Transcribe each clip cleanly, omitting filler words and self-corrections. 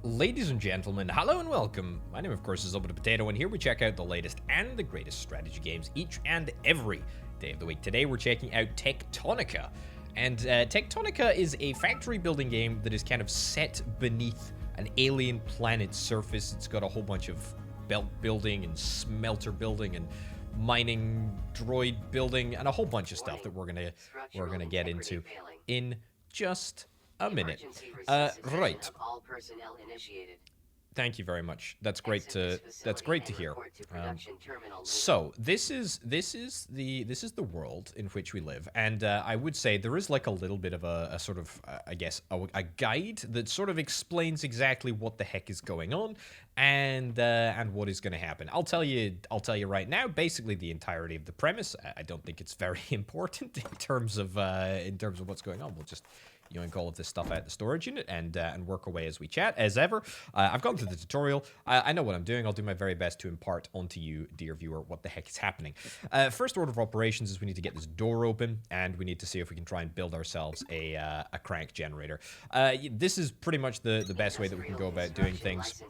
Ladies and gentlemen, hello and welcome. My name, of course, is Open Potato, and here we check out the latest and the greatest strategy games each and every day of the week. Today, we're checking out Techtonica. And Techtonica is a factory building game that is kind of set beneath an alien planet's surface. It's got a whole bunch of belt building and smelter building and mining droid building and a whole bunch of stuff that we're gonna get into in just a minute. Right. Thank you very much. That's great to hear. So this is the world in which we live, and I would say there is like a little bit of a sort of I guess a guide that sort of explains exactly what the heck is going on and what is going to happen. I'll tell you right now. Basically, the entirety of the premise. I don't think it's very important in terms of what's going on. We'll just yoink all of this stuff out the storage unit and work away as we chat. As ever, I've gone through the tutorial. I know what I'm doing. I'll do my very best to impart onto you, dear viewer, what the heck is happening. First order of operations is we need to get this door open, and we need to see if we can try and build ourselves a crank generator. This is pretty much the best way that we can go about doing things.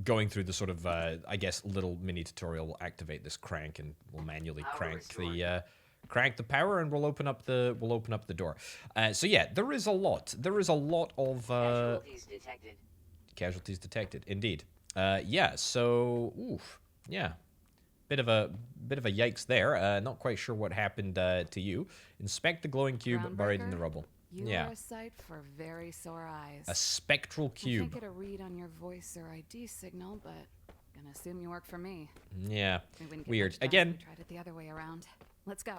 Going through the sort of, I guess, little mini tutorial will activate this crank, and we'll manually crank the power, and we'll open up the door. So yeah, there is a lot of casualties detected. Indeed. Yeah. So oof. Yeah. Bit of a yikes there. Not quite sure what happened to you. Inspect the glowing cube buried in the rubble. You are a sight for very sore eyes. A spectral cube. I can't get a read on your voice or ID signal, but gonna assume you work for me. Yeah. Weird. Again. We tried it the other way around. Let's go.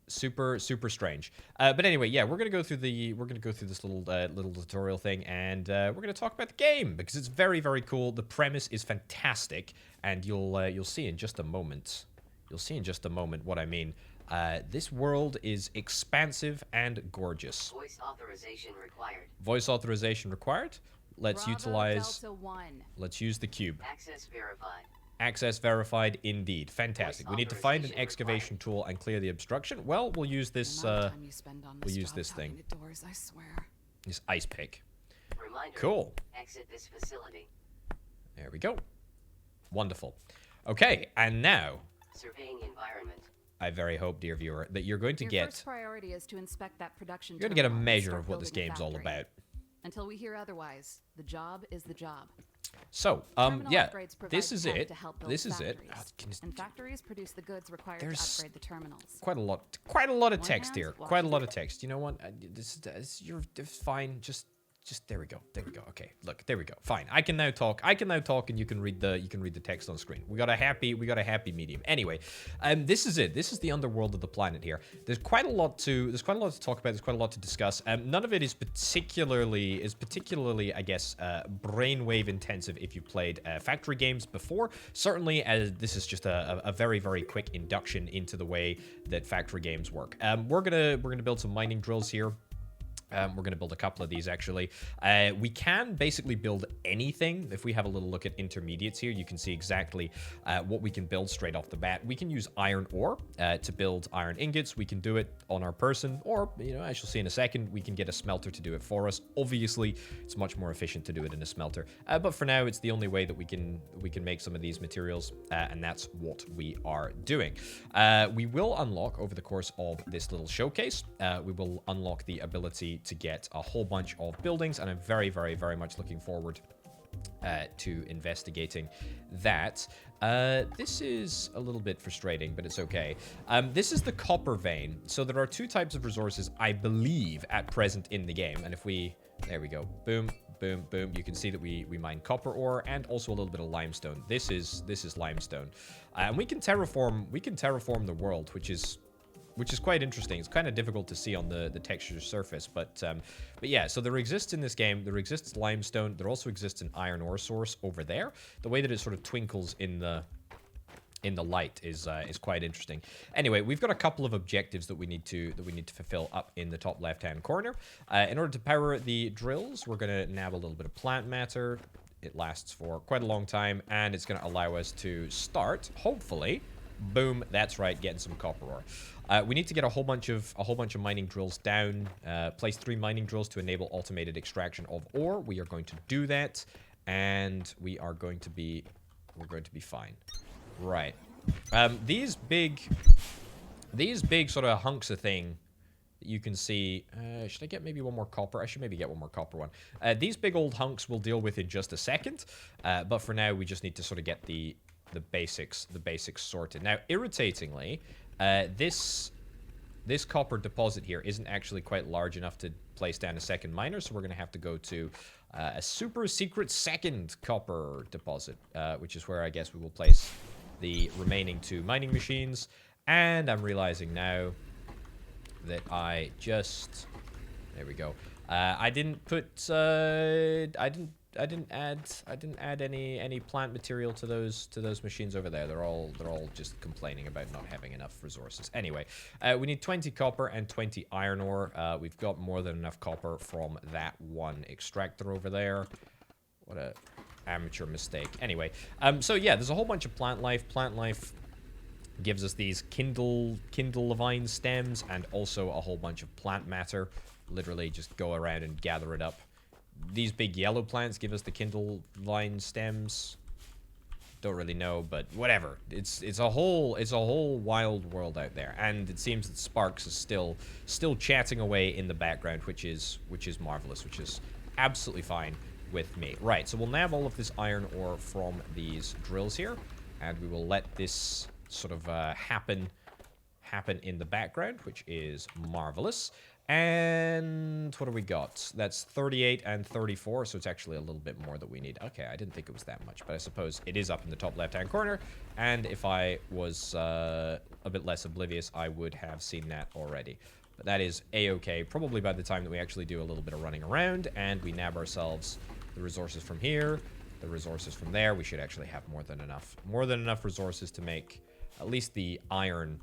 Super strange. But anyway, yeah, we're gonna go through this little tutorial thing, and we're gonna talk about the game because it's very cool. The premise is fantastic, and you'll see in just a moment. You'll see in just a moment what I mean. This world is expansive and gorgeous. Voice authorization required. Voice authorization required. Let's Bravo utilize. Delta 1. Let's use the cube. Access verified. Access verified, indeed. Fantastic. We need to find an excavation tool and clear the obstruction. Well, we'll use this. We'll use this thing. Doors, I swear. This ice pick. Reminder, Cool. Exit this facility. There we go. Wonderful. Okay, and now Surveying environment. I very hope, dear viewer, that you're going to Your get. first priority is to inspect that production. You're going to get a terminal and measure start of what this building the game's all factory. about. Until we hear otherwise, the job is the job. So, Terminal yeah, upgrades provide this is tech it. to help build This is it. factories. And factories produce the goods required to There's upgrade the terminals. Quite a lot of text hand, here. watch Quite a it. lot of text. You know what? You're fine. Just there we go. There we go. Okay, look, there we go. Fine. I can now talk, and you can read the text on screen. We got a happy medium. Anyway, this is it. This is the underworld of the planet here. There's quite a lot to talk about. There's quite a lot to discuss. None of it is particularly, I guess, brainwave intensive if you played factory games before. Certainly, as this is just a very quick induction into the way that factory games work. We're gonna build some mining drills here. We're going to build a couple of these, actually. We can basically build anything. If we have a little look at intermediates here, you can see exactly what we can build straight off the bat. We can use iron ore to build iron ingots. We can do it on our person, or, you know, as you'll see in a second, we can get a smelter to do it for us. Obviously, it's much more efficient to do it in a smelter. But for now, it's the only way that we can make some of these materials, and that's what we are doing. We will unlock, over the course of this little showcase, we will unlock the ability to get a whole bunch of buildings, and I'm very much looking forward to investigating that. This is a little bit frustrating, but it's okay. This is the copper vein. So there are two types of resources, I believe, at present in the game. And if we, there we go, boom, you can see that we mine copper ore and also a little bit of limestone. This is limestone, and we can terraform the world, which is quite interesting. It's kind of difficult to see on the texture surface, but yeah, so there exists in this game, there exists limestone, there also exists an iron ore source over there. The way that it sort of twinkles in the light is quite interesting. Anyway, we've got a couple of objectives that we need to fulfill up in the top left-hand corner. In order to power the drills, we're going to nab a little bit of plant matter. It lasts for quite a long time, and it's going to allow us to start, hopefully, boom, that's right, getting some copper ore. We need to get a whole bunch of mining drills down. Place 3 mining drills to enable automated extraction of ore. We are going to do that, and we're going to be fine. Right. These big sort of hunks of thing that you can see. Should I get maybe one more copper? I should maybe get one more copper one. These big old hunks we'll deal with in just a second. But for now, we just need to sort of get the basics sorted. Now, irritatingly, this copper deposit here isn't actually quite large enough to place down a second miner, so we're going to have to go to a super secret second copper deposit, which is where I guess we will place the remaining 2 mining machines. And I'm realizing now that I just... There we go. I didn't put... I didn't add any plant material to those machines over there. They're all just complaining about not having enough resources. Anyway, we need 20 copper and 20 iron ore. We've got more than enough copper from that one extractor over there. What a amateur mistake. Anyway, so yeah, there's a whole bunch of plant life. Plant life gives us these kindle vine stems and also a whole bunch of plant matter. Literally just go around and gather it up. These big yellow plants give us the kindle vine stems. Don't really know, but whatever. It's a whole wild world out there, and it seems that Sparks is still chatting away in the background, which is marvelous, which is absolutely fine with me. Right, so we'll nab all of this iron ore from these drills here, and we will let this sort of happen in the background, which is marvelous. And what do we got? That's 38 and 34, so it's actually a little bit more that we need. Okay, I didn't think it was that much, but I suppose it is up in the top left-hand corner. And if I was a bit less oblivious, I would have seen that already. But that is a-okay. Probably by the time that we actually do a little bit of running around and we nab ourselves the resources from here, the resources from there, we should actually have more than enough resources to make at least the iron.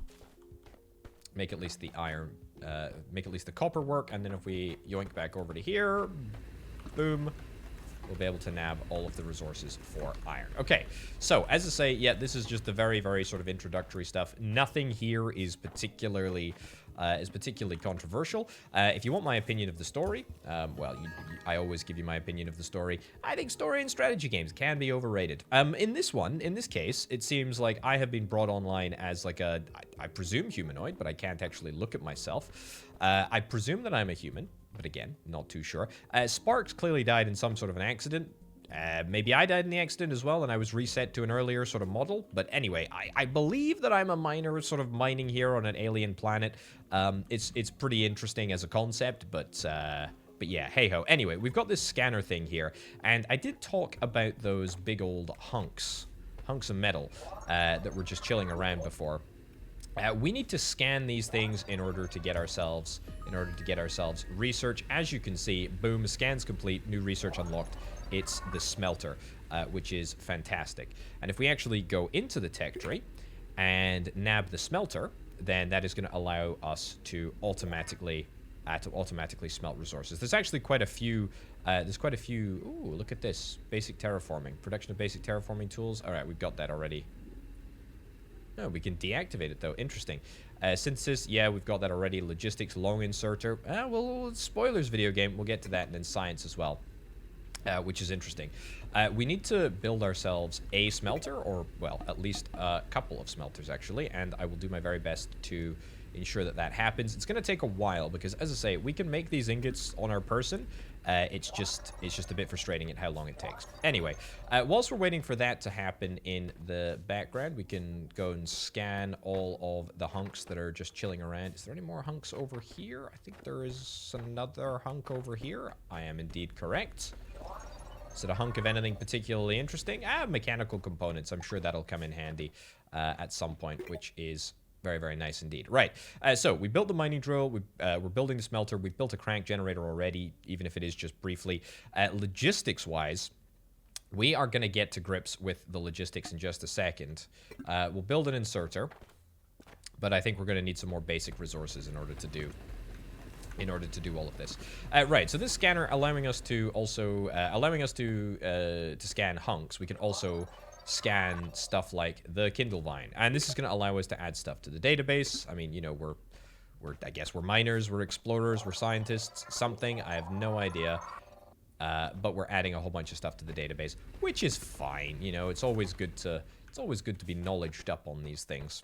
Make at least the copper work, and then if we yoink back over to here, boom, we'll be able to nab all of the resources for iron. Okay, so as I say, yeah, this is just the very, very sort of introductory stuff. Nothing here is particularly controversial. If you want my opinion of the story, well, I always give you my opinion of the story. I think story and strategy games can be overrated. In this case, it seems like I have been brought online as like I presume humanoid, but I can't actually look at myself. I presume that I'm a human, but again, not too sure. Sparks clearly died in some sort of an accident. Maybe I died in the accident as well, and I was reset to an earlier sort of model. But anyway, I believe that I'm a miner sort of mining here on an alien planet. It's pretty interesting as a concept, but yeah, hey-ho. Anyway, we've got this scanner thing here, and I did talk about those big old hunks of metal that were just chilling around before. We need to scan these things in order to get ourselves research. As you can see, boom, scans complete, new research unlocked. It's the smelter, which is fantastic. And if we actually go into the tech tree and nab the smelter, then that is going to allow us to automatically smelt resources. There's actually quite a few. Ooh, look at this. Basic terraforming. Production of basic terraforming tools. All right, we've got that already. No, we can deactivate it, though. Interesting. Synthesis, yeah, we've got that already. Logistics, long inserter. Well, spoilers video game. We'll get to that. And then science as well. Which is interesting. We need to build ourselves a smelter, or, well, at least a couple of smelters, actually, and I will do my very best to ensure that that happens. It's going to take a while, because, as I say, we can make these ingots on our person. It's just a bit frustrating at how long it takes. Anyway, whilst we're waiting for that to happen in the background, we can go and scan all of the hunks that are just chilling around. Is there any more hunks over here? I think there is another hunk over here. I am indeed correct. Is it a hunk of anything particularly interesting? Mechanical components. I'm sure that'll come in handy at some point, which is very, very nice indeed. Right. So we built the mining drill. We're building the smelter. We've built a crank generator already, even if it is just briefly. Logistics-wise, we are going to get to grips with the logistics in just a second. We'll build an inserter, but I think we're going to need some more basic resources in order to do all of this. Right, so this scanner allowing us to also scan hunks. We can also scan stuff like the Kindle Vine. And this is going to allow us to add stuff to the database. I mean, you know, I guess we're miners, we're explorers, we're scientists, something. I have no idea. But we're adding a whole bunch of stuff to the database, which is fine. You know, it's always good to be knowledged up on these things.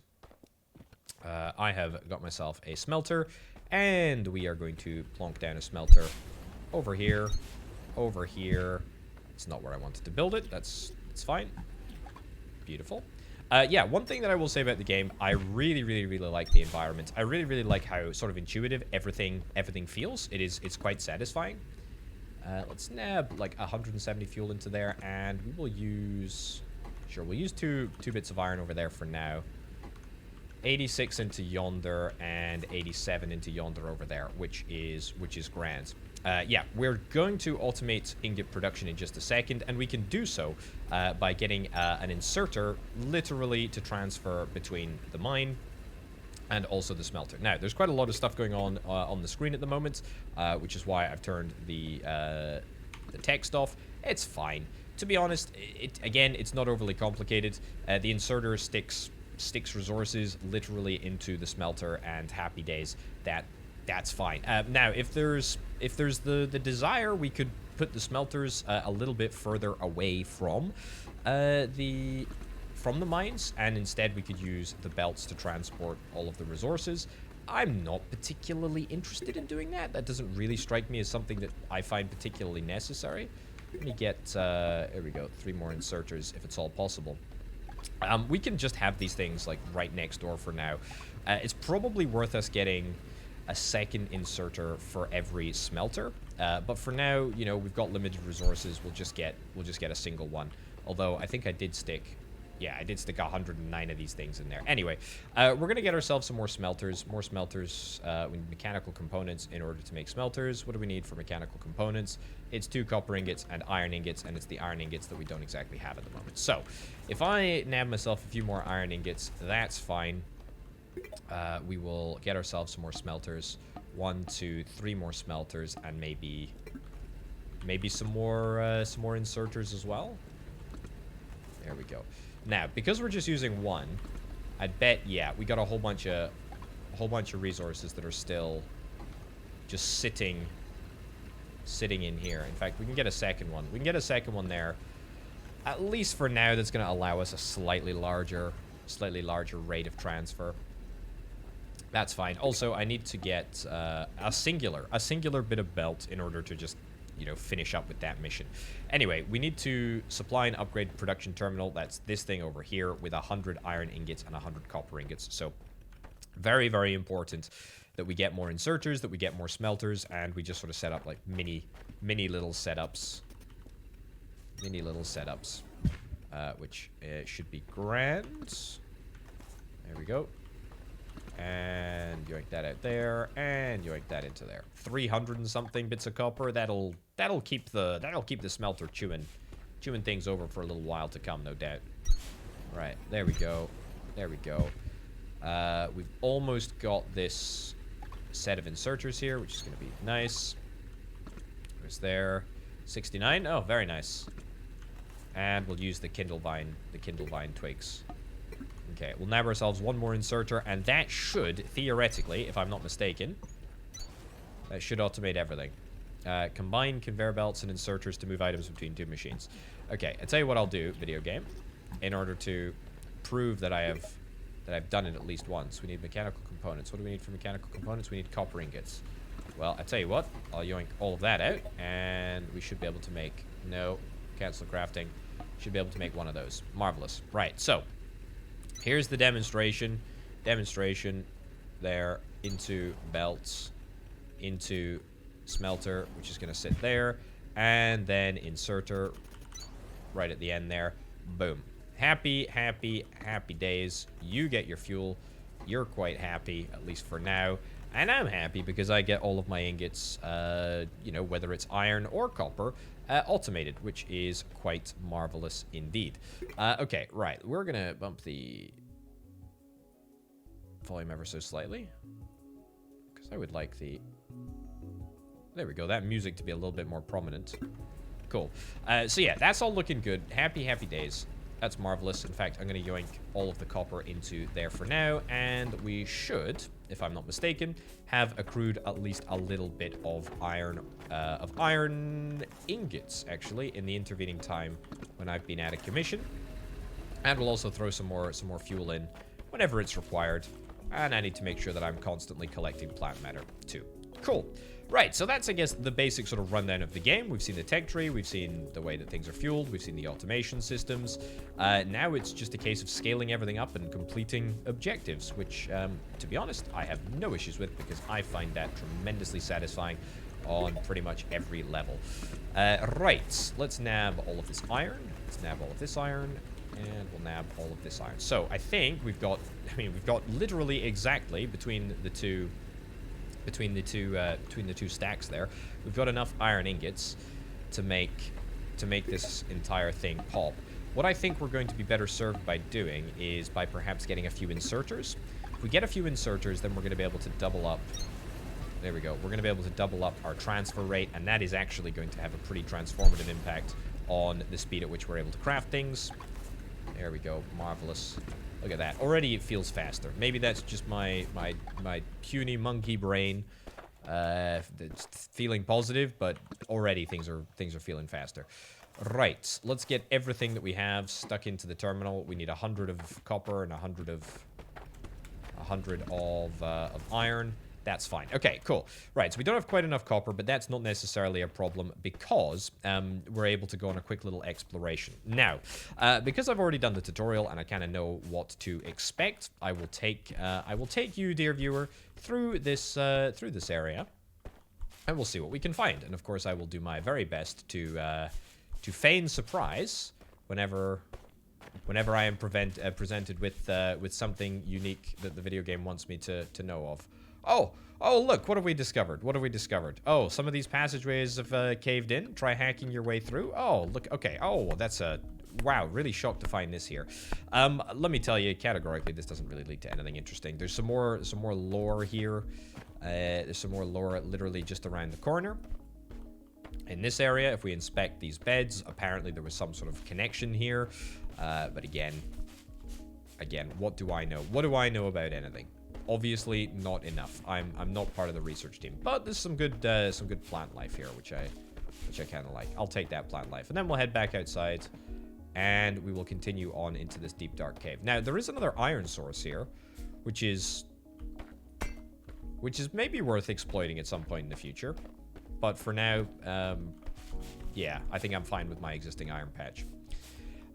I have got myself a smelter, and we are going to plonk down a smelter over here, over here. It's not where I wanted to build it. It's fine. Beautiful. Yeah, one thing that I will say about the game, I really, really, really like the environment. I really, really like how sort of intuitive everything feels. It's quite satisfying. Let's nab like 170 fuel into there, and we will use... Sure, we'll use two bits of iron over there for now. 86 into yonder, and 87 into yonder over there, which is grand. Yeah, we're going to automate ingot production in just a second, and we can do so by getting an inserter literally to transfer between the mine and also the smelter. Now, there's quite a lot of stuff going on the screen at the moment, which is why I've turned the text off. It's fine. To be honest, it's not overly complicated. The inserter sticks resources literally into the smelter, and happy days. That's fine. Now, if there's the desire, we could put the smelters a little bit further away from the mines, and instead we could use the belts to transport all of the resources. I'm not particularly interested in doing that. That doesn't really strike me as something that I find particularly necessary. Let me get, here we go, 3 more inserters if it's all possible. We can just have these things like right next door for now. It's probably worth us getting a second inserter for every smelter, but for now, you know, we've got limited resources. We'll just get a single one. Although I think I did stick 109 of these things in there. Anyway, we're gonna get ourselves some more smelters. We need mechanical components in order to make smelters. What do we need for mechanical components? It's 2 copper ingots and iron ingots, and it's the iron ingots that we don't exactly have at the moment. So if I nab myself a few more iron ingots, that's fine. We will get ourselves some more smelters. 1, 2, 3 more smelters, and maybe some more inserters as well. There we go. Now, because we're just using 1, I'd bet, yeah, we got a whole bunch of resources that are still just sitting in here. In fact, we can get a second one. We can get a second one there. At least for now, that's going to allow us a slightly larger rate of transfer. That's fine. Also, I need to get a singular bit of belt in order to just, you know, finish up with that mission. Anyway, we need to supply and upgrade production terminal. That's this thing over here with 100 iron ingots and 100 copper ingots. So very, very important that we get more inserters, that we get more smelters, and we just sort of set up like mini little setups. Which should be grand. There we go. And yoink that out there, and yoink that into there. 300 and something bits of copper. That'll keep the smelter chewing things over for a little while to come, no doubt. Right, there we go. We've almost got this set of inserters here, which is going to be nice. There's there. 69. Oh, very nice. And we'll use the Kindle Vine twigs. Okay, we'll nab ourselves 1 more inserter, and that should, theoretically, if I'm not mistaken, that should automate everything. Combine conveyor belts and inserters to move items between 2 machines. Okay, I'll tell you what I'll do, video game, in order to prove that I've done it at least once. We need mechanical components. What do we need for mechanical components? We need copper ingots. Well, I tell you what, I'll yoink all of that out, and we should be able to make... No, cancel crafting. Should be able to make 1 of those. Marvelous. Right, so... Here's the demonstration. There, into belts, into smelter, which is going to sit there, and then inserter right at the end there. Boom. Happy days. You get your fuel. You're quite happy, at least for now. And I'm happy because I get all of my ingots, you know, whether it's iron or copper, automated, which is quite marvelous indeed. Okay, right. We're going to bump the volume ever so slightly, because I would like the... There we go. That music to be a little bit more prominent. Cool. So yeah, that's all looking good. Happy days. That's marvelous. In fact, I'm going to yoink all of the copper into there for now. And we should, if I'm not mistaken, have accrued at least a little bit of iron ingots, actually, in the intervening time when I've been out of commission. And we'll also throw some more fuel in whenever it's required. And I need to make sure that I'm constantly collecting plant matter, too. Cool. Right, so that's, I guess, the basic sort of rundown of the game. We've seen the tech tree, we've seen the way that things are fueled, we've seen the automation systems. Now it's just a case of scaling everything up and completing objectives, which, to be honest, I have no issues with because I find that tremendously satisfying on pretty much every level. Right, let's nab all of this iron. Let's nab all of this iron. And we'll nab all of this iron. So I think we've got, we've got literally exactly between the two stacks there, we've got enough iron ingots to make this entire thing pop. What I think we're going to be better served by doing is by perhaps getting a few inserters. If we get a few inserters, then we're going to be able to double up. There we go. We're going to be able to double up our transfer rate, and that is actually going to have a pretty transformative impact on the speed at which we're able to craft things. There we go. Marvelous. Look at that. Already it feels faster. Maybe that's just my puny monkey brain feeling positive, but already things are feeling faster. Right. Let's get everything that we have stuck into the terminal. We need 100 of copper and 100 of iron. That's fine. Okay, cool. Right, so we don't have quite enough copper, but that's not necessarily a problem because we're able to go on a quick little exploration. Now, because I've already done the tutorial and I kind of know what to expect, I will take you, dear viewer, through this area, and we'll see what we can find. And of course, I will do my very best to feign surprise whenever I am presented with something unique that the video game wants me to know of. Oh, look, what have we discovered? Oh, some of these passageways have caved in. Try hacking your way through. Oh, look, okay. Oh, that's a... Wow, really shocked to find this here. Let me tell you, categorically, this doesn't really lead to anything interesting. There's some more lore here. There's some more lore literally just around the corner. In this area, if we inspect these beds, apparently there was some sort of connection here. But again, what do I know? What do I know about anything? Obviously, not enough. I'm not part of the research team, but there's some good plant life here, which I kind of like. I'll take that plant life, and then we'll head back outside, and we will continue on into this deep dark cave. Now there is another iron source here, which is maybe worth exploiting at some point in the future, but for now, yeah, I think I'm fine with my existing iron patch.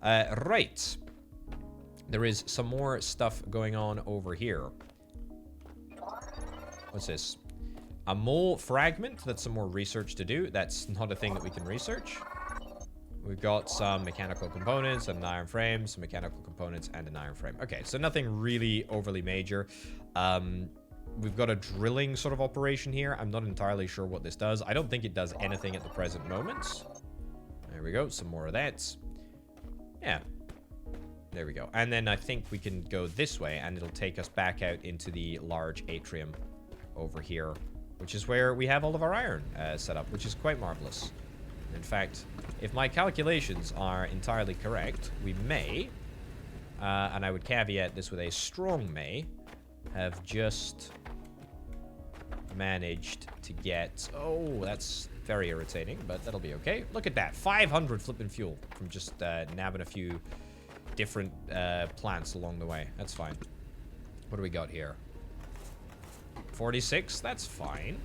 Right, there is some more stuff going on over here. What's this? A mole fragment. That's some more research to do. That's not a thing that we can research. We've got some mechanical components and an iron frame, some mechanical components and an iron frame. Okay, so nothing really overly major. We've got a drilling sort of operation here. I'm not entirely sure what this does. I don't think it does anything at the present moment. There we go. Some more of that. Yeah. There we go. And then I think we can go this way and it'll take us back out into the large atrium over here, which is where we have all of our iron set up, which is quite marvelous. In fact, if my calculations are entirely correct, we may, and I would caveat this with a strong may, have just managed to get... Oh, that's very irritating, but that'll be okay. Look at that. 500 flipping fuel from just nabbing a few different plants along the way. That's fine. What do we got here? 46, that's fine.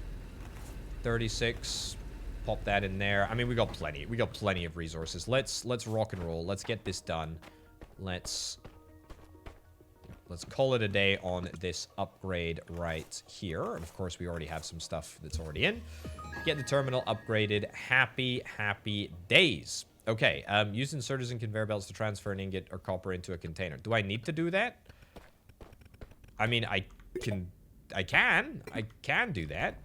36, pop that in there. I mean, we got plenty of resources. Let's rock and roll. Let's get this done. Let's call it a day on this upgrade right here. And of course, we already have some stuff that's already in. Get the terminal upgraded. Happy days. Okay, use inserters and conveyor belts to transfer an ingot or copper into a container. Do I need to do that? I mean, I can do that.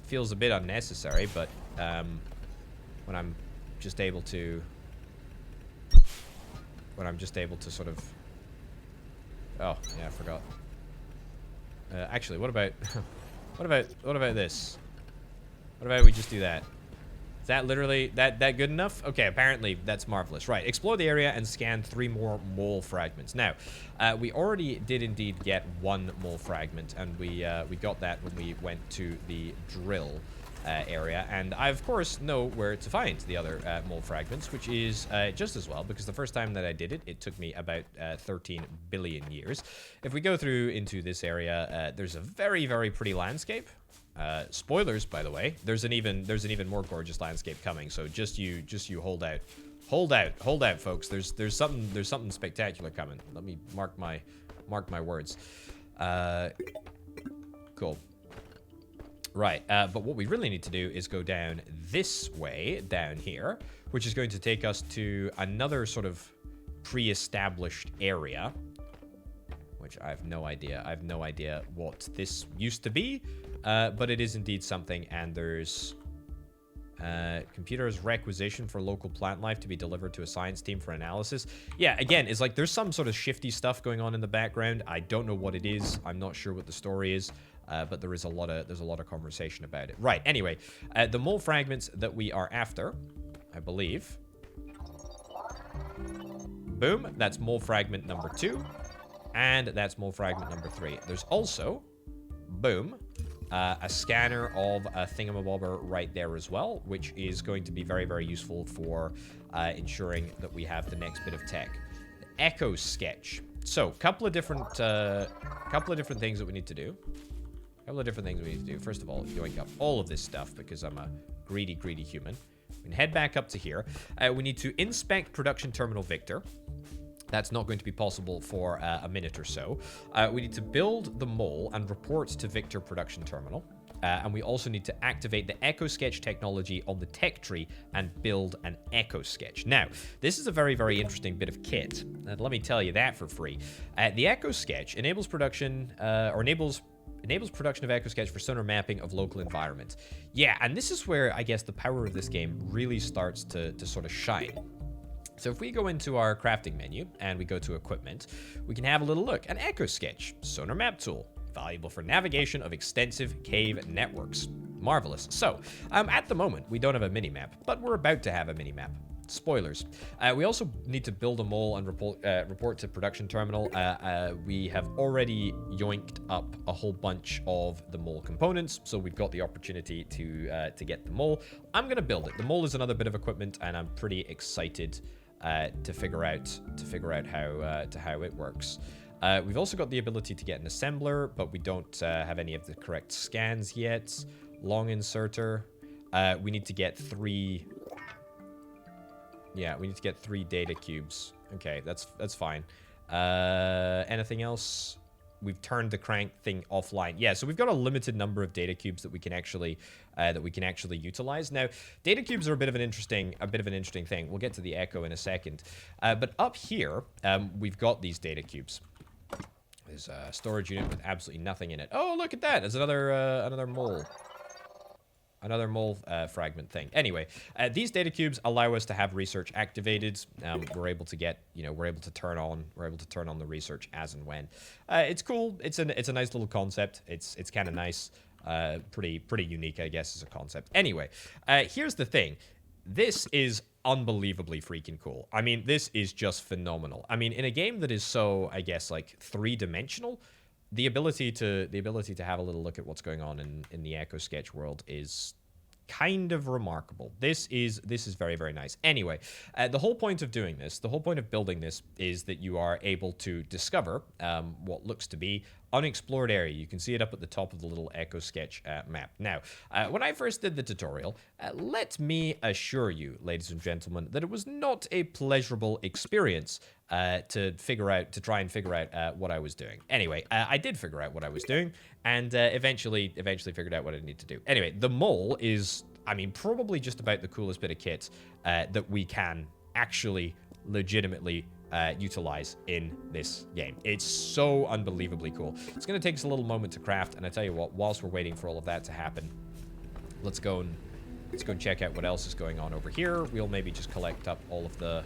Feels a bit unnecessary, but when I'm just able to sort of... Oh, yeah, I forgot. Actually, what about this? What about we just do that? that literally that good enough? Okay, apparently that's marvelous. Right, explore the area and scan 3 more mole fragments. Now, we already did indeed get 1 mole fragment, and we got that when we went to the drill area, and I of course know where to find the other mole fragments, which is just as well, because the first time that I did it, it took me about 13 billion years. If we go through into this area, there's a very, very pretty landscape. Spoilers, by the way. There's an even more gorgeous landscape coming. So just you hold out, folks. There's something spectacular coming. Let me mark my words. Cool. Right, but what we really need to do is go down this way, down here, which is going to take us to another sort of pre-established area, which I have no idea. I have no idea what this used to be, but it is indeed something, and there's computer's requisition for local plant life to be delivered to a science team for analysis. Yeah, again, it's like there's some sort of shifty stuff going on in the background. I don't know what it is. I'm not sure what the story is. But there's a lot of conversation about it. Right, anyway, the mole fragments that we are after, I believe. Boom, that's mole fragment number 2. And that's mole fragment number 3. There's also, boom, a scanner of a thingamabobber right there as well, which is going to be very, very useful for ensuring that we have the next bit of tech. The echo sketch. So, couple of different things that we need to do. First of all, yoink up all of this stuff because I'm a greedy, greedy human. We can head back up to here. We need to inspect production terminal Victor. That's not going to be possible for a minute or so. We need to build the mole and report to Victor production terminal. And we also need to activate the echo sketch technology on the tech tree and build an echo sketch. Now, this is a very, very interesting bit of kit. And let me tell you that for free. The echo sketch enables production, enables production of echo sketch for sonar mapping of local environments. Yeah, and this is where I guess the power of this game really starts to sort of shine. So if we go into our crafting menu and we go to equipment, we can have a little look. An echo sketch, sonar map tool, valuable for navigation of extensive cave networks. Marvelous. So at the moment, we don't have a mini-map, but we're about to have a mini-map. Spoilers. We also need to build a mole and report to production terminal. We have already yoinked up a whole bunch of the mole components, so we've got the opportunity to get the mole. I'm gonna build it. The mole is another bit of equipment, and I'm pretty excited to figure out how it works. We've also got the ability to get an assembler, but we don't have any of the correct scans yet. Long inserter. We need to get 3. Yeah, we need to get 3 data cubes. Okay, that's fine. Anything else? We've turned the crank thing offline. Yeah, so we've got a limited number of data cubes that we can actually utilize. Now, data cubes are a bit of an interesting thing. We'll get to the echo in a second. But up here, we've got these data cubes. There's a storage unit with absolutely nothing in it. Oh, look at that! There's another mole. Another mole fragment thing. Anyway, these data cubes allow us to have research activated. We're able to get, we're able to turn on the research as and when. It's cool. It's a nice little concept. It's kind of nice. Pretty unique, I guess, as a concept. Anyway, here's the thing. This is unbelievably freaking cool. I mean, this is just phenomenal. I mean, in a game that is so, I guess, like 3-dimensional, the ability to have a little look at what's going on in the echo sketch world is kind of remarkable. This is very, very nice. Anyway, the whole point of doing this, the whole point of building this is that you are able to discover what looks to be unexplored area. You can see it up at the top of the little echo sketch map. Now, when I first did the tutorial, let me assure you, ladies and gentlemen, that it was not a pleasurable experience to try and figure out what I was doing. Anyway, I did figure out what I was doing, and eventually figured out what I need to do. Anyway, the mole is, I mean, probably just about the coolest bit of kit that we can actually legitimately utilize in this game. It's so unbelievably cool. It's going to take us a little moment to craft, and I tell you what, whilst we're waiting for all of that to happen, let's go and check out what else is going on over here. We'll maybe just collect up all of the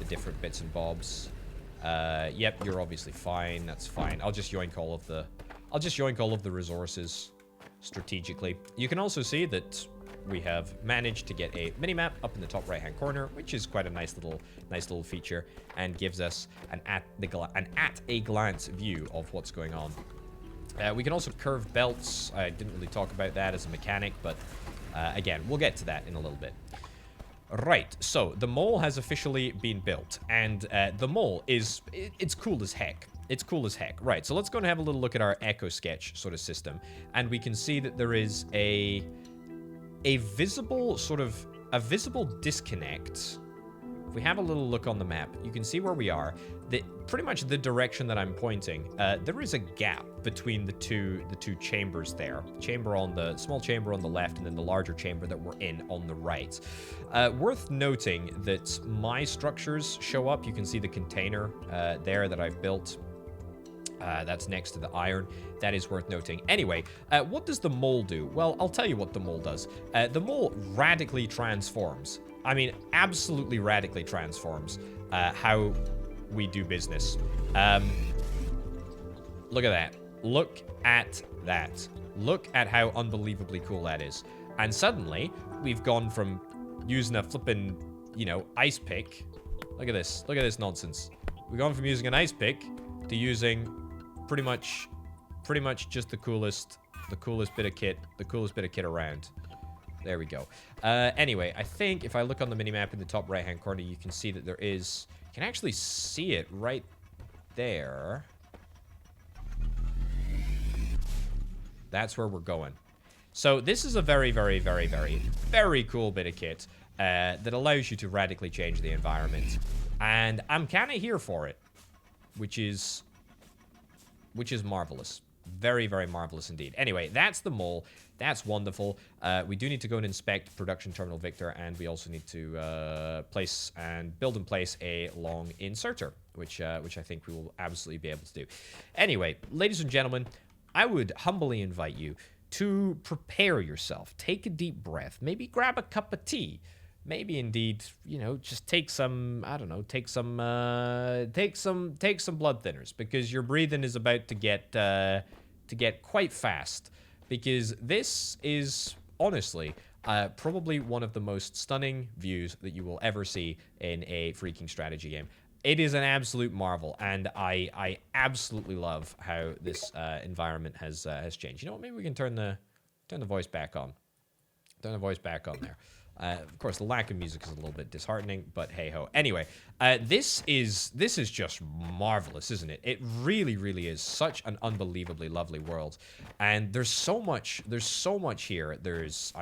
different bits and bobs. Yep, you're obviously fine. That's fine. I'll just yoink all of the resources strategically. You can also see that we have managed to get a minimap up in the top right-hand corner, which is quite a nice little feature, and gives us an at a glance view of what's going on. We can also curve belts. I didn't really talk about that as a mechanic, but again, we'll get to that in a little bit. Right, so the mole has officially been built, and the mole it's cool as heck. It's cool as heck. Right, so let's go and have a little look at our echo sketch sort of system, and we can see that there is a visible disconnect. If we have a little look on the map, you can see where we are. Pretty much the direction that I'm pointing, there is a gap between the two chambers there. Small chamber on the left, and then the larger chamber that we're in on the right. Worth noting that my structures show up. You can see the container there that I've built. That's next to the iron. That is worth noting. Anyway, what does the mole do? Well, I'll tell you what the mole does. The mole radically transforms. I mean, absolutely radically transforms how we do business. Look at that. Look at that. Look at how unbelievably cool that is. And suddenly, we've gone from using a flippin', ice pick. Look at this. Look at this nonsense. We've gone from using an ice pick to using pretty much just the coolest bit of kit around. There we go. Anyway, I think if I look on the minimap in the top right-hand corner, you can see that there is... You can actually see it right there. That's where we're going. So this is a very, very, very, very, very cool bit of kit that allows you to radically change the environment. And I'm kind of here for it, which is marvelous. Very, very marvelous indeed. Anyway, that's the mole. That's wonderful. We do need to go and inspect Production Terminal Victor, and we also need to build and place a long inserter, which I think we will absolutely be able to do. Anyway, ladies and gentlemen, I would humbly invite you to prepare yourself. Take a deep breath. Maybe grab a cup of tea. Maybe indeed, just take some, I don't know, take some blood thinners, because your breathing is about to get quite fast, because this is honestly probably one of the most stunning views that you will ever see in a freaking strategy game. It is an absolute marvel, and I absolutely love how this environment has changed. You know what? Maybe we can turn the voice back on. Turn the voice back on there. Of course, the lack of music is a little bit disheartening, but hey-ho. Anyway, this is just marvelous, isn't it? It really, really is such an unbelievably lovely world. And there's so much here. There's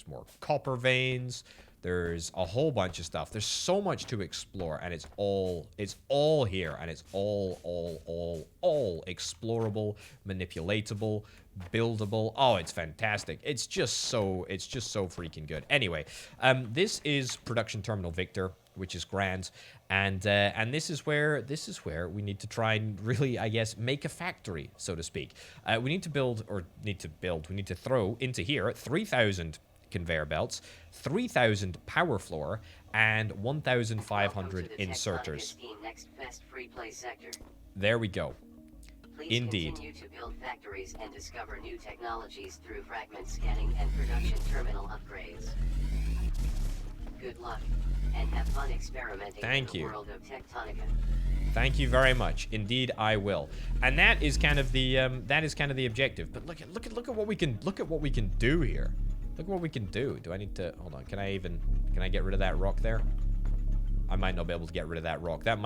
more copper veins. There's a whole bunch of stuff. There's so much to explore, and it's all here, and it's all explorable, manipulatable, buildable. Oh, it's fantastic. It's just so freaking good. Anyway, this is Production Terminal Victor, which is grand, and this is where we need to try and really, I guess, make a factory, so to speak. We need to throw into here 3,000 conveyor belts, 3,000 power floor, and 1,500 inserters. Next best free play sector. There we go. Please Indeed. continue to build factories and discover new technologies through fragment scanning and production terminal upgrades. Good luck, and have fun experimenting in the world of Techtonica. Thank you very much. Indeed, I will. And that is kind of the objective. But look at what we can do here. Look at what we can do. Do I need to hold on? Can I get rid of that rock there? I might not be able to get rid of that rock. That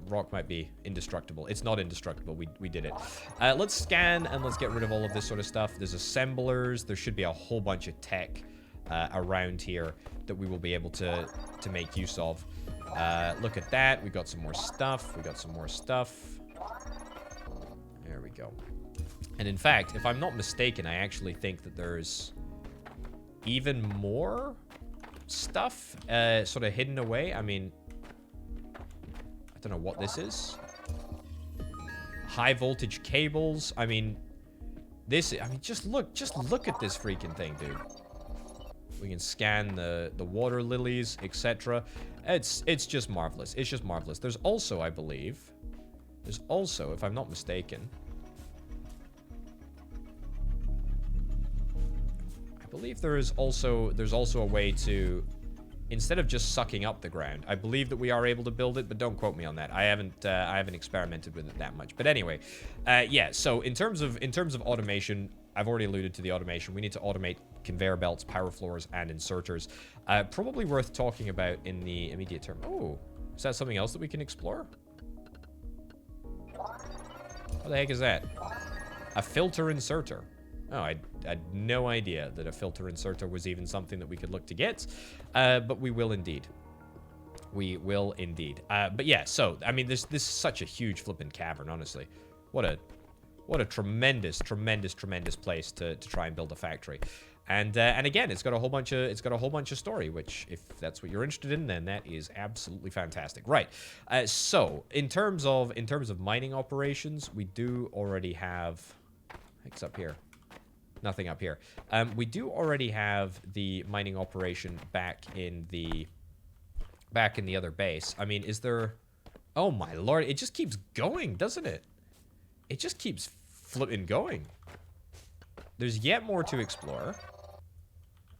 rock might be indestructible. It's not indestructible. We did it. Let's scan and let's get rid of all of this sort of stuff. There's assemblers. There should be a whole bunch of tech around here that we will be able to make use of. Look at that. We got some more stuff. There we go. And in fact, if I'm not mistaken, I actually think that there's even more stuff sort of hidden away. I mean, I don't know what this is. High voltage cables. I mean, just look at this freaking thing, dude. We can scan the water lilies, etc. It's just marvelous. It's just marvelous. There's also, I believe, if I'm not mistaken, I believe there's also a way to, instead of just sucking up the ground, I believe that we are able to build it, but don't quote me on that. I haven't experimented with it that much. But anyway, yeah. So in terms of automation, I've already alluded to the automation. We need to automate conveyor belts, power floors, and inserters. Probably worth talking about in the immediate term. Oh, is that something else that we can explore? What the heck is that? A filter inserter. Oh, I had no idea that a filter inserter was even something that we could look to get. But we will indeed. We will indeed. But yeah, so, I mean, this is such a huge flippin' cavern, honestly. What a tremendous place to try and build a factory. And again, it's got a whole bunch of story, which, if that's what you're interested in, then that is absolutely fantastic. Right. So in terms of mining operations, we do already have, what's up here? Nothing up here. We do already have the mining operation back in the other base. I mean, is there? Oh my lord! It just keeps going, doesn't it? It just keeps flipping going. There's yet more to explore.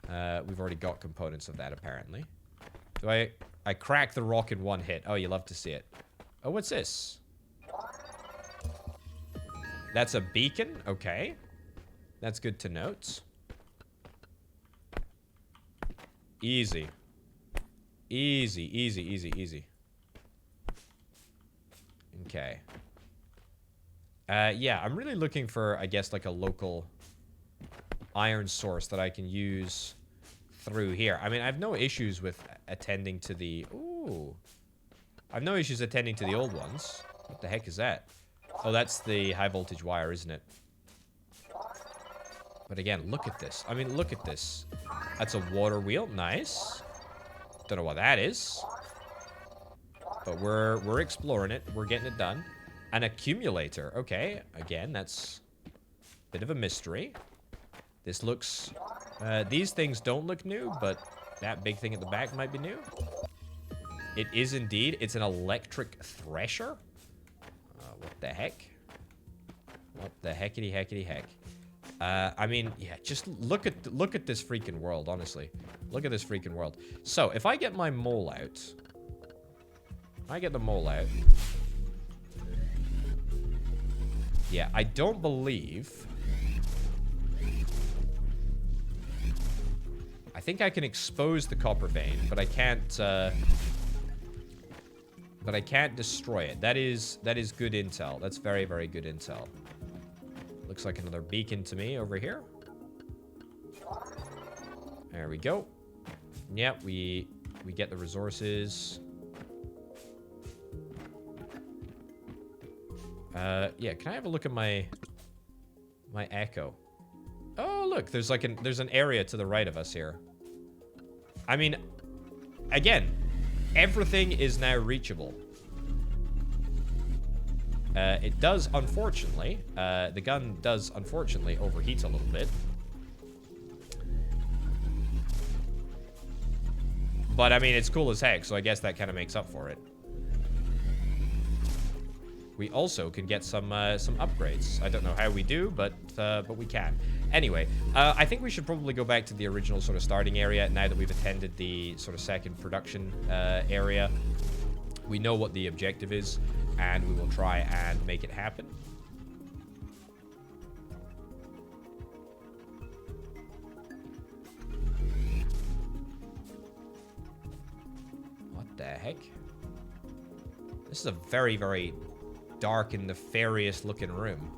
We've already got components of that, apparently. Do I cracked the rock in one hit. Oh, you love to see it. Oh, what's this? That's a beacon? Okay. That's good to note. Easy. Easy. Okay. Yeah, I'm really looking for, I guess, like a local iron source that I can use through here. I mean, I have no issues with attending to the... Ooh. I have no issues attending to the old ones. What the heck is that? Oh, that's the high voltage wire, isn't it? But again, look at this. I mean, look at this. That's a water wheel. Nice. Don't know what that is. But we're exploring it. We're getting it done. An accumulator. Okay. Again, that's a bit of a mystery. This looks... these things don't look new, but that big thing at the back might be new. It is indeed. It's an electric thresher. What the heck? What the heckity heck? I mean, yeah, just look at this freaking world, honestly. Look at this freaking world. So, if I get my mole out... Yeah, I don't believe... I think I can expose the copper vein, but I can't destroy it. That is good intel. That's very, very good intel. Looks like another beacon to me over here. There we go. Yep, we get the resources. Yeah, can I have a look at my echo? Oh, look, there's an area to the right of us here. I mean, again, everything is now reachable. It does, unfortunately, the gun does, unfortunately, overheat a little bit. But, I mean, it's cool as heck, so I guess that kind of makes up for it. We also can get some upgrades. I don't know how we do, but we can. Anyway, I think we should probably go back to the original sort of starting area now that we've attended the sort of second production area. We know what the objective is, and we will try and make it happen. What the heck? This is a very, very dark and nefarious looking room.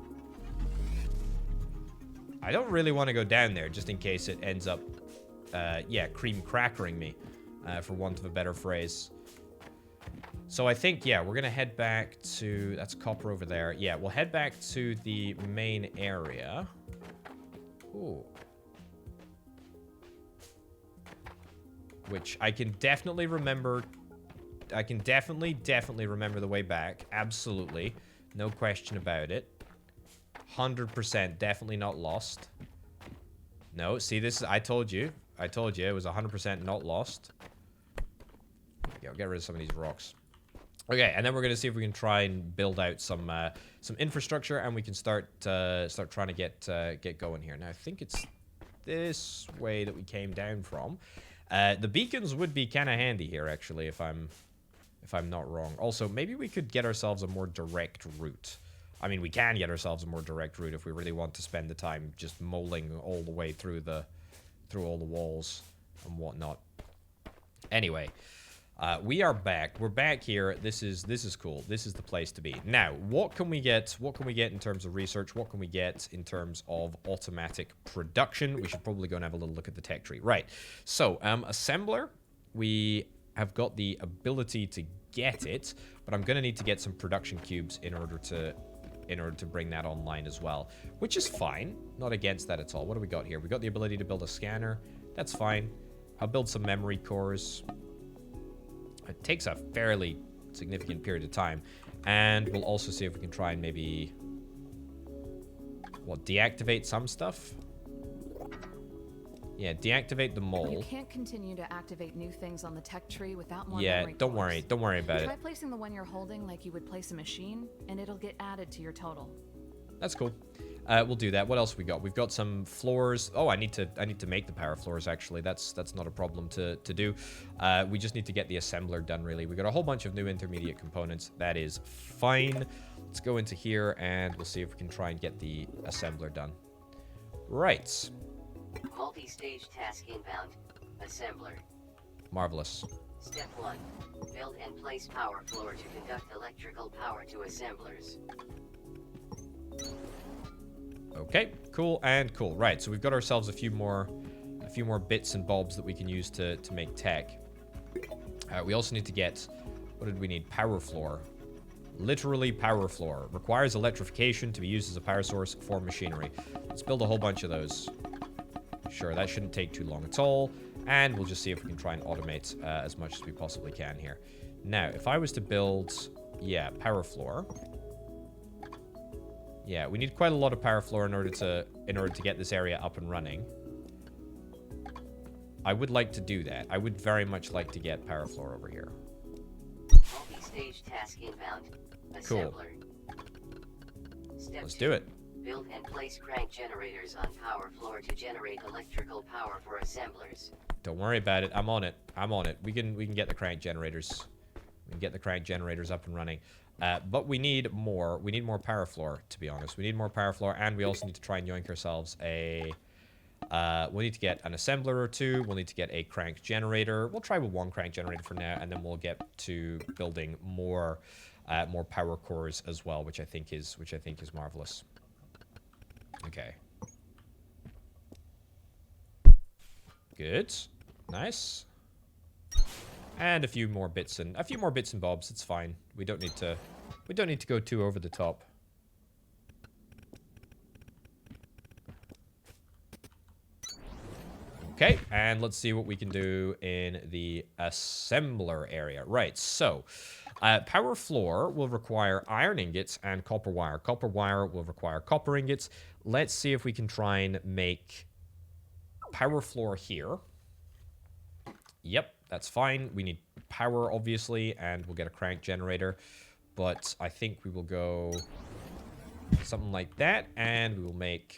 I don't really want to go down there just in case it ends up, yeah, cream crackering me, for want of a better phrase. So I think, yeah, we're going to head back to... That's copper over there. Yeah, we'll head back to the main area. Ooh. Which I can definitely remember... I can definitely remember the way back. Absolutely. No question about it. 100% definitely not lost. No, see, this is... I told you. It was 100% not lost. Yeah, we'll get rid of some of these rocks. Okay, and then we're gonna see if we can try and build out some infrastructure, and we can start trying to get going here. Now I think it's this way that we came down from. The beacons would be kind of handy here, actually, if I'm not wrong. Also, maybe we could get ourselves a more direct route. I mean, we can get ourselves a more direct route if we really want to spend the time just moling all the way through all the walls and whatnot. Anyway, we are back. We're back here. This is cool. This is the place to be. Now, what can we get? What can we get in terms of research? What can we get in terms of automatic production? We should probably go and have a little look at the tech tree. Right. So, assembler, we have got the ability to get it, but I'm going to need to get some production cubes in order to bring that online as well, which is fine. Not against that at all. What do we got here? We got the ability to build a scanner. That's fine. I'll build some memory cores. It takes a fairly significant period of time, and we'll also see if we can try and maybe deactivate some stuff. Yeah, deactivate the mole. You can't continue to activate new things on the tech tree without more yeah, memory don't cores. worry. Don't worry about it. Try placing the one you're holding like you would place a machine, and it'll get added to your total. That's cool. We'll do that. What else we got? We've got some floors. Oh, I need to make the power floors, actually. That's not a problem to do. We just need to get the assembler done, really. We got a whole bunch of new intermediate components. That is fine. Let's go into here, and we'll see if we can try and get the assembler done. Right. Multi-stage task inbound. Assembler. Marvelous. Step 1. Build and place power floor to conduct electrical power to assemblers. Okay, cool and cool. Right, so we've got ourselves a few more bits and bobs that we can use to make tech. We also need to get, what did we need? Power floor. Literally power floor. Requires electrification to be used as a power source for machinery. Let's build a whole bunch of those. Sure, that shouldn't take too long at all. And we'll just see if we can try and automate as much as we possibly can here. Now, if I was to build, yeah, power floor. Yeah, we need quite a lot of power floor in order to get this area up and running. I would like to do that. I would very much like to get power floor over here. Multi-stage task inbound. Assembler. Cool. Let's do it. Build and place crank generators on power floor to generate electrical power for assemblers. Don't worry about it. I'm on it. I'm on it. We can get the crank generators. We can get the crank generators up and running. But we need more. We need more power floor, to be honest. We need more power floor, and we also need to try and yoink ourselves a... we'll need to get an assembler or two. We'll need to get a crank generator. We'll try with one crank generator for now, and then we'll get to building more power cores as well, which I think is marvelous. Okay. Good. Nice. And a few more bits and bobs. It's fine. We don't need to go too over the top. Okay, and let's see what we can do in the assembler area. Right, so power floor will require iron ingots and copper wire. Copper wire will require copper ingots. Let's see if we can try and make power floor here. Yep, that's fine. We need power, obviously, and we'll get a crank generator. But I think we will go something like that, and we will make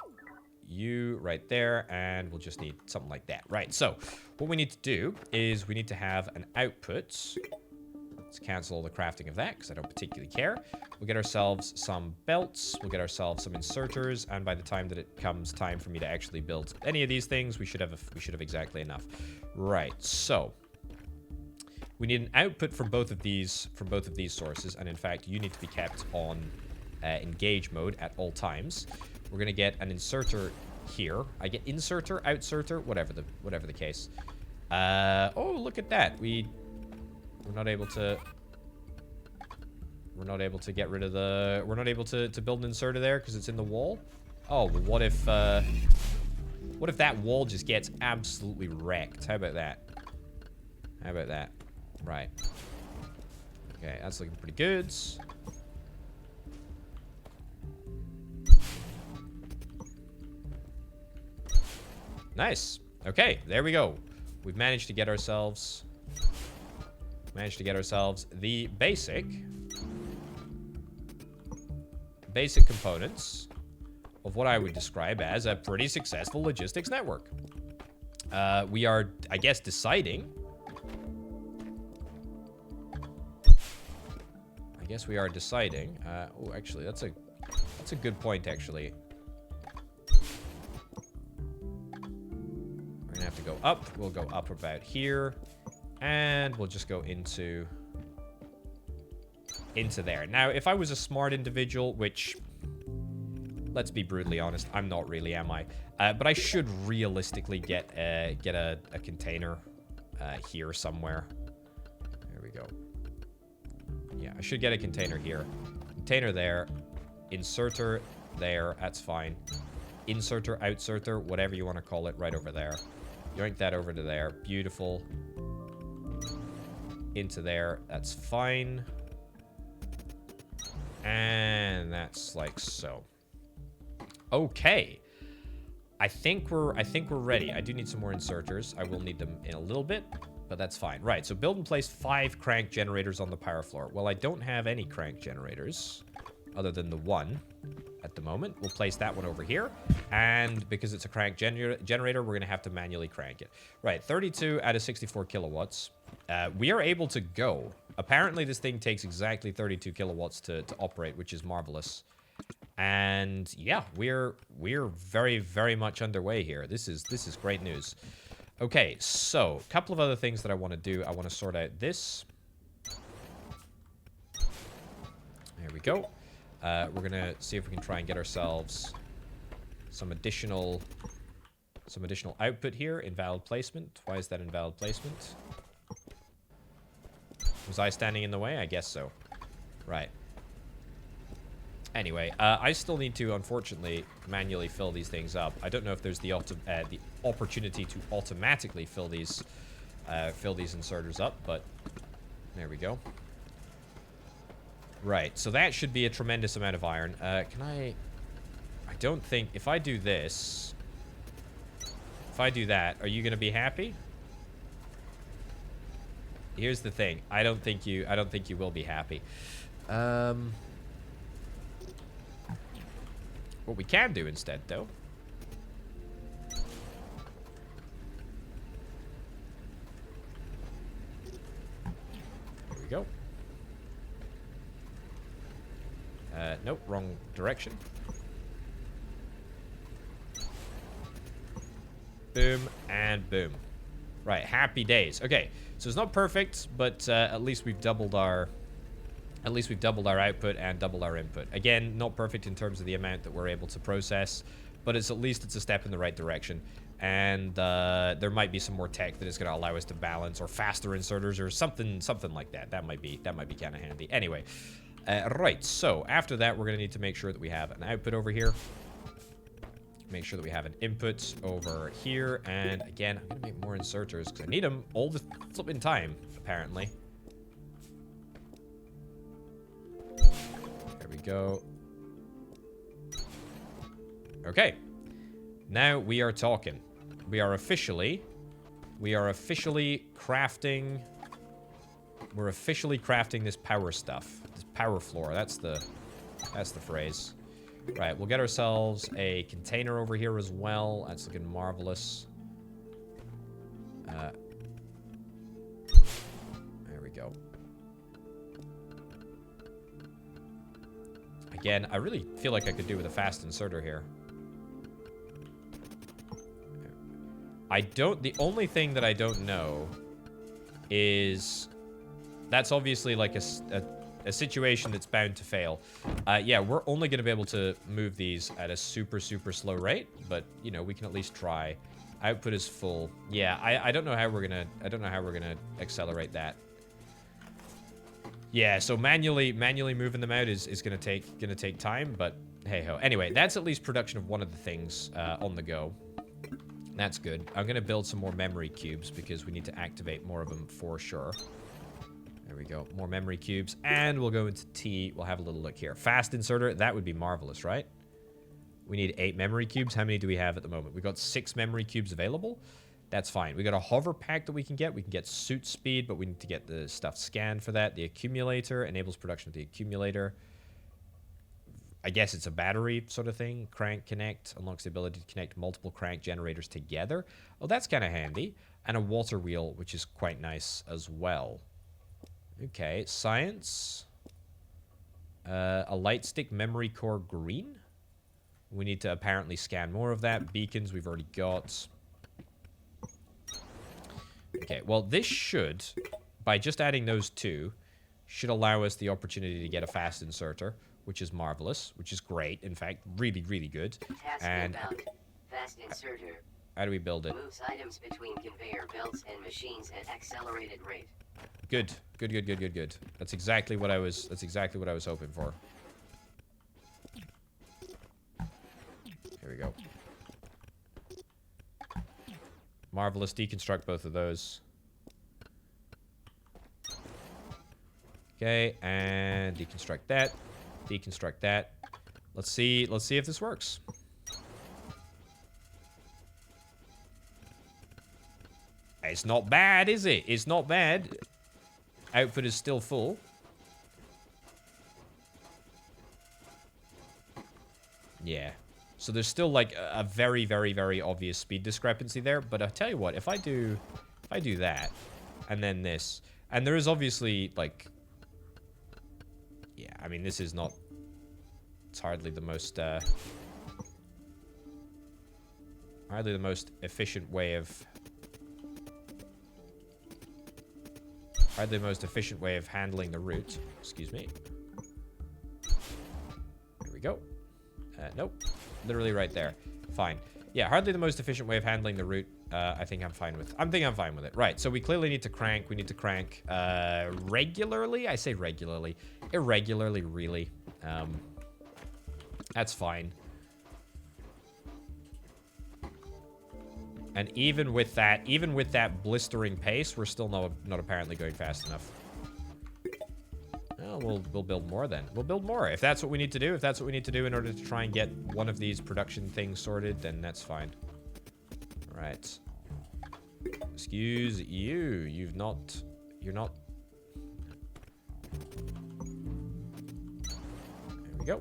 you right there, and we'll just need something like that. Right, so what we need to do is we need to have an output. Let's cancel the crafting of that because I don't particularly care. We'll get ourselves some belts. We'll get ourselves some inserters, and by the time that it comes time for me to actually build any of these things, we should have exactly enough. Right, so we need an output from both of these sources, and in fact, you need to be kept on engage mode at all times. We're gonna get an inserter here. I get inserter, outserter, whatever the case. Oh, look at that. We're not able to get rid of the... We're not able to build an inserter there because it's in the wall? Oh, well, what if that wall just gets absolutely wrecked? How about that? How about that? Right. Okay, that's looking pretty good. Nice. Okay, there we go. We've managed to get ourselves... the basic components. of what I would describe as a pretty successful logistics network. We are, I guess, deciding. I guess we are deciding. Oh, actually, that's a good point, actually. We're gonna have to go up. We'll go up about here, and we'll just go into there. Now, if I was a smart individual, which, let's be brutally honest, I'm not really, am I? But I should realistically get a container here somewhere. There we go. Yeah, I should get a container here. Container there. Inserter there. That's fine. Inserter, outserter, whatever you want to call it, right over there. Yoink that over to there. Beautiful. Into there. That's fine. And that's like so. Okay. I think we're ready. I do need some more inserters. I will need them in a little bit, but that's fine. Right, so build and place 5 crank generators on the power floor. Well, I don't have any crank generators other than the one at the moment. We'll place that one over here. And because it's a crank generator, we're going to have to manually crank it. Right, 32 out of 64 kilowatts. We are able to go. Apparently, this thing takes exactly 32 kilowatts to operate, which is marvelous. And yeah, we're very, very much underway here. This is great news. Okay, so a couple of other things that I want to do. I want to sort out this. There we go. We're gonna see if we can try and get ourselves some additional output here. Invalid placement. Why is that invalid placement? Was I standing in the way? I guess so. Right. Anyway, I still need to, unfortunately, manually fill these things up. I don't know if there's the opportunity to automatically fill these inserters up, but there we go. Right, so that should be a tremendous amount of iron. Can I don't think, if I do this, if I do that, are you going to be happy? Here's the thing. I don't think you will be happy. What we can do instead, though. There we go. Nope, wrong direction. Boom, and boom. Right, happy days. Okay, so it's not perfect, but at least we've doubled our... At least we've doubled our output and doubled our input. Again, not perfect in terms of the amount that we're able to process, but at least it's a step in the right direction. And there might be some more tech that is going to allow us to balance, or faster inserters, or something like that. That might be kind of handy. Anyway, right. So after that, we're going to need to make sure that we have an output over here. Make sure that we have an input over here. And again, I'm going to make more inserters because I need them all the flipping time, apparently. There we go. Okay. Now we are talking. We are officially crafting. We're officially crafting this power stuff. This power floor. That's the phrase. Right, we'll get ourselves a container over here as well. That's looking marvelous. There we go. Again, I really feel like I could do with a fast inserter here. The only thing that I don't know is... That's obviously like a situation that's bound to fail. Yeah, we're only going to be able to move these at a super, super slow rate, but, you know, we can at least try. Output is full. Yeah, I don't know how we're gonna accelerate that. Yeah, so manually moving them out is gonna take time, but hey ho. Anyway, that's at least production of one of the things on the go. That's good. I'm gonna build some more memory cubes because we need to activate more of them for sure. There we go. More memory cubes, and we'll go into T. We'll have a little look here. Fast inserter. That would be marvelous, right? We need 8 memory cubes. How many do we have at the moment? We've got 6 memory cubes available. That's fine. We got a hover pack that we can get. We can get suit speed, but we need to get the stuff scanned for that. The accumulator enables production of the accumulator. I guess it's a battery sort of thing. Crank connect unlocks the ability to connect multiple crank generators together. Oh, that's kind of handy. And a water wheel, which is quite nice as well. Okay, science. A light stick memory core green. We need to apparently scan more of that. Beacons we've already got. Okay, well this should, by just adding those two, should allow us the opportunity to get a fast inserter, which is marvelous, which is great. In fact, really, really good. And fast inserter. How do we build it? Moves items between conveyor belts and machines at accelerated rate. Good. Good, good, good, good, good. That's exactly what I was hoping for. Here we go. Marvelous. Deconstruct both of those. Okay, and deconstruct that. Deconstruct that. Let's see if this works. It's not bad, is it? It's not bad. Output is still full. Yeah. So there's still like a very, very, very obvious speed discrepancy there. But I'll tell you what, if I do that, and then this, and there is obviously like, yeah, I mean this is not. It's hardly the most efficient way of. Hardly the most efficient way of handling the route. Excuse me. Here we go. Nope. Literally right there. Fine. Yeah, hardly the most efficient way of handling the route. I think I'm fine with. I'm fine with it. Right. So we clearly need to crank. We need to crank regularly. I say regularly. Irregularly, really. That's fine. And even with that blistering pace, we're still not apparently going fast enough. Well, we'll build more then. We'll build more. If that's what we need to do, if that's what we need to do in order to try and get one of these production things sorted, then that's fine. All right. Excuse you. You're not. There we go.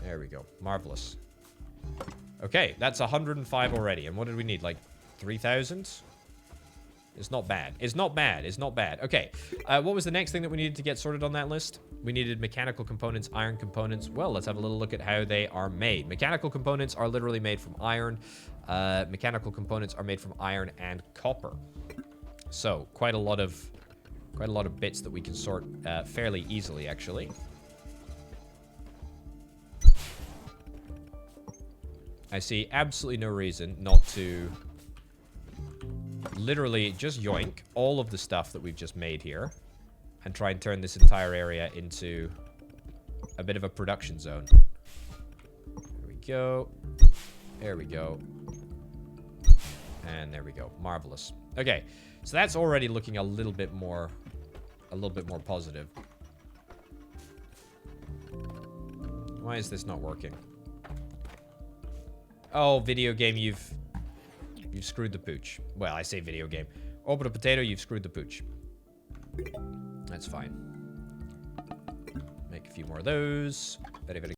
There we go. Marvelous. Okay, that's 105 already. And what did we need? Like 3,000? It's not bad. It's not bad. It's not bad. Okay. What was the next thing that we needed to get sorted on that list? We needed mechanical components, iron components. Well, let's have a little look at how they are made. Mechanical components are literally made from iron. Mechanical components are made from iron and copper. So, quite a lot of bits that we can sort fairly easily, actually. I see absolutely no reason not to literally just yoink all of the stuff that we've just made here and try and turn this entire area into a bit of a production zone. There we go. There we go. And there we go. Marvelous. Okay, so that's already looking a little bit more positive. Why is this not working? Oh, video game, you've screwed the pooch. Well, I say video game. Open a potato, you've screwed the pooch. That's fine. Make a few more of those. Very, very